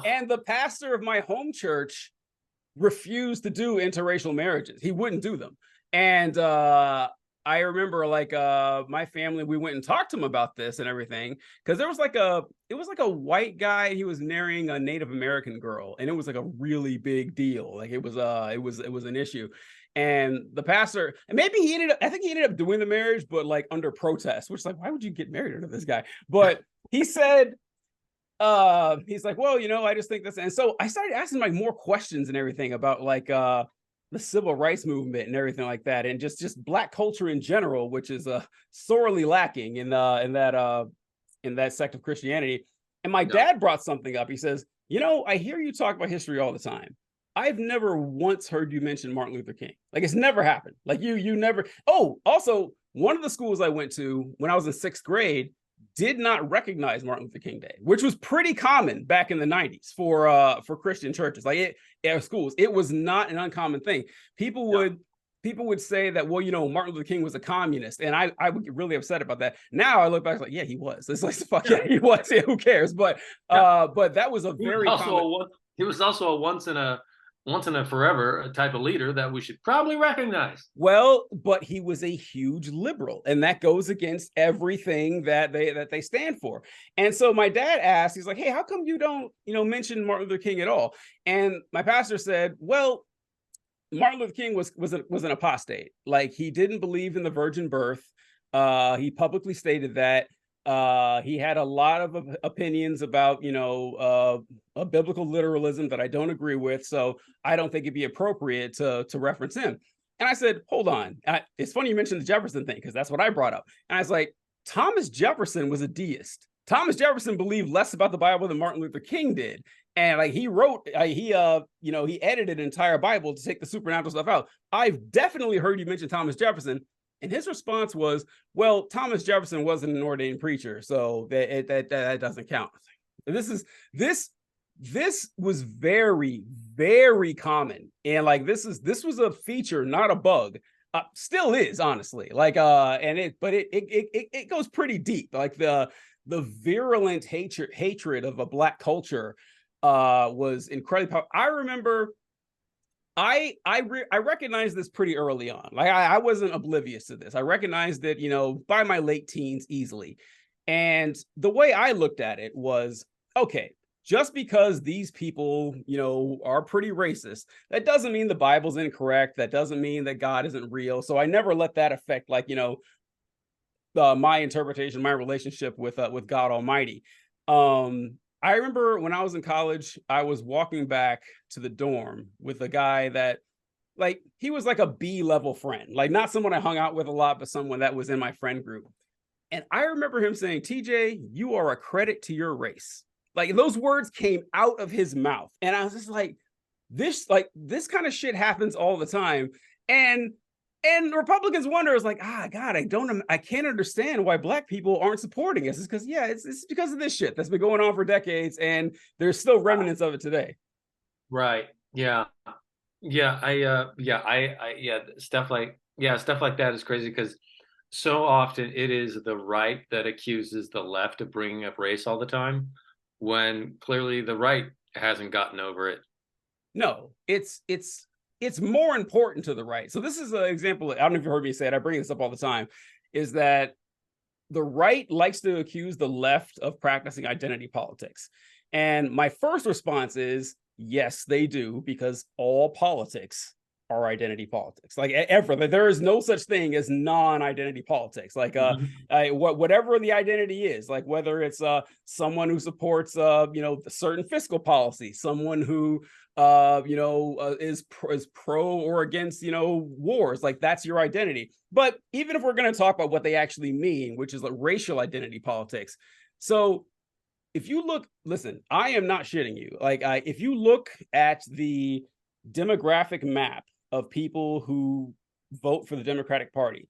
And the pastor of my home church refused to do interracial marriages. He wouldn't do them. And I remember like my family, we went and talked to him about this and everything. Cause there was like it was like a white guy, he was marrying a Native American girl, and it was like a really big deal. Like it was an issue. And the pastor, and maybe he ended up, I think he ended up doing the marriage, but like under protest, which is like, why would you get married under this guy? But he said, he's like, well, I just think this. And so I started asking like more questions and everything about like the civil rights movement and everything like that, and just black culture in general, which is sorely lacking in that sect of Christianity. And my No. dad brought something up. He says, I hear you talk about history all the time. I've never once heard you mention Martin Luther King. Like, it's never happened. Like you never. Oh, also, one of the schools I went to when I was in sixth grade did not recognize Martin Luther King Day, which was pretty common back in the 90s for Christian churches. Like schools, it was not an uncommon thing. People No. would say that, well, Martin Luther King was a communist, and I would get really upset about that. Now I look back like, yeah, he was. It's like, fuck yeah, he was. Yeah, who cares? But that was a very common. He was also a once in a forever type of leader that we should probably recognize. Well, but he was a huge liberal, and that goes against everything that they stand for. And so my dad asked, he's like, "Hey, how come you don't, mention Martin Luther King at all?" And my pastor said, "Well, Martin Luther King was an apostate. Like, he didn't believe in the virgin birth. He publicly stated that. He had a lot of opinions about, a biblical literalism that I don't agree with. So I don't think it'd be appropriate to reference him." And I said, hold on. It's funny you mentioned the Jefferson thing, because that's what I brought up. And I was like, Thomas Jefferson was a deist. Thomas Jefferson believed less about the Bible than Martin Luther King did. And like he wrote, he edited an entire Bible to take the supernatural stuff out. I've definitely heard you mention Thomas Jefferson. And his response was, well, Thomas Jefferson wasn't an ordained preacher, so that doesn't count. This was very, very common. And like this was a feature, not a bug. Still is, honestly. Like it goes pretty deep. Like the virulent hatred of a black culture was incredibly powerful. I remember I recognized this pretty early on. Like I wasn't oblivious to this. I recognized it, by my late teens easily. And the way I looked at it was, okay, just because these people, are pretty racist, that doesn't mean the Bible's incorrect. That doesn't mean that God isn't real. So I never let that affect, like, my interpretation, my relationship with God Almighty. I remember when I was in college, I was walking back to the dorm with a guy that, like, he was like a B-level friend, like not someone I hung out with a lot, but someone that was in my friend group. And I remember him saying, TJ, you are a credit to your race. Like, those words came out of his mouth. And I was just like, this kind of shit happens all the time. And Republicans wonder, is like, God, I can't understand why black people aren't supporting us. It's because, yeah, it's because of this shit that's been going on for decades, and there's still remnants of it today. Right. Yeah. Yeah. Stuff like that is crazy because so often it is the right that accuses the left of bringing up race all the time, when clearly the right hasn't gotten over it. No, it's more important to the right. So this is an example. I don't know if you heard me say it. I bring this up all the time. Is that the right likes to accuse the left of practicing identity politics. And my first response is, yes, they do, because all politics are identity politics. Like, ever, there is no such thing as non-identity politics. Like whatever the identity is, like whether it's someone who supports certain fiscal policy, someone who is pro or against wars, like that's your identity. But even if we're going to talk about what they actually mean, which is like racial identity politics, so if you listen, I am not shitting you. Like, if you look at the demographic map of people who vote for the Democratic Party,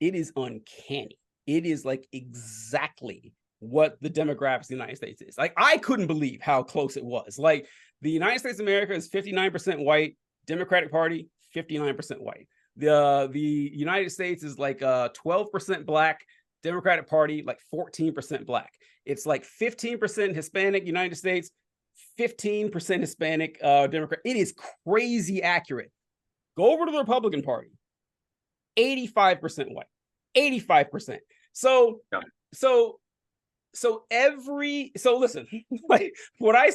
it is uncanny. It is like exactly what the demographics of the United States is. Like, I couldn't believe how close it was. Like, the United States of America is 59% white, Democratic Party, 59% white. The United States is like 12% black, Democratic Party, like 14% black. It's like 15% Hispanic United States, 15% Hispanic Democrat. It is crazy accurate. Go over to the Republican Party, 85% white, 85%. So, Yeah. so, so listen, like what I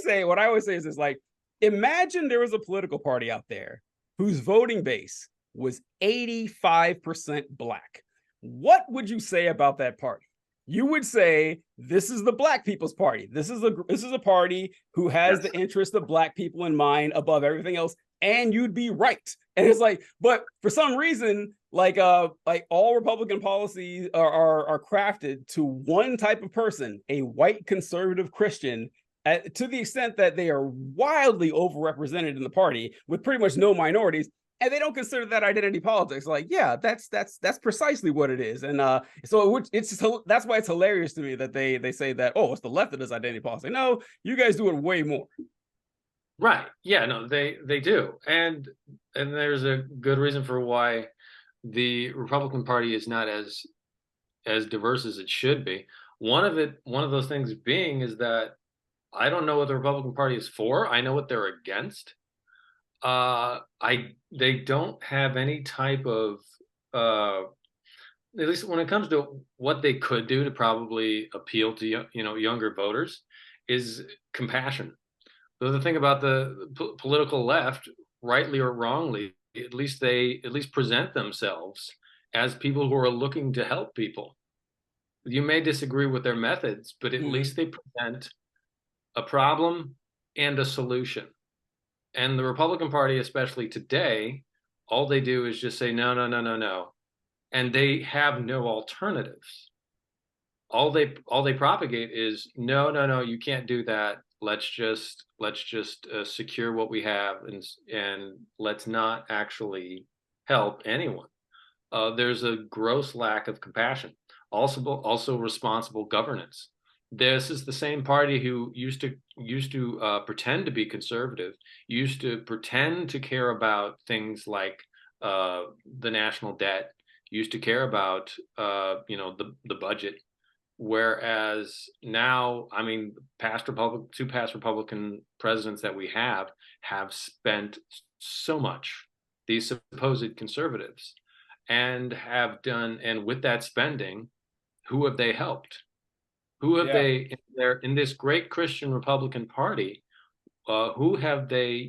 always say is this, like, imagine there was a political party out there whose voting base was 85% black. What would you say about that party? You would say this is the black people's party. This is a party who has Yes. the interest of black people in mind above everything else, and you'd be right. And it's like, but for some reason, like all Republican policies are crafted to one type of person, a white conservative Christian, to the extent that they are wildly overrepresented in the party with pretty much no minorities, and they don't consider that identity politics. Like, yeah, that's precisely what it is. And so it's just, that's why it's hilarious to me that they say that, oh, it's the left that does identity politics. No, you guys do it way more. Right. Yeah, no, they do. And there's a good reason for why the Republican Party is not as diverse as it should be. One of those things being is that I don't know what the Republican Party is for. I know what they're against. I They don't have any type of at least when it comes to what they could do to probably appeal to younger voters is compassion. So the thing about the political left, rightly or wrongly, at least present themselves as people who are looking to help people. You may disagree with their methods, but at Mm-hmm. least they present a problem and a solution. And the Republican Party, especially today, all they do is just say no, no, no, no, no, and they have no alternatives. All they propagate is no, no, no, you can't do that. Let's just secure what we have, and let's not actually help anyone. There's a gross lack of compassion. Also responsible governance. This is the same party who used to pretend to be conservative, used to pretend to care about things like the national debt, used to care about the budget. Whereas now, I mean, two past Republican presidents that we have spent so much, these supposed conservatives, and have done, and with that spending, who have they helped? Who have Yeah. they in this great Christian Republican Party? Who have they,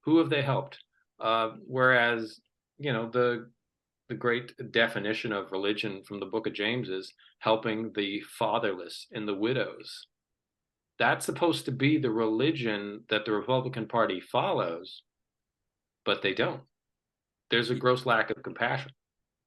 who have they helped? Whereas, the great definition of religion from the book of James is helping the fatherless and the widows. That's supposed to be the religion that the Republican Party follows, but they don't. There's a gross lack of compassion.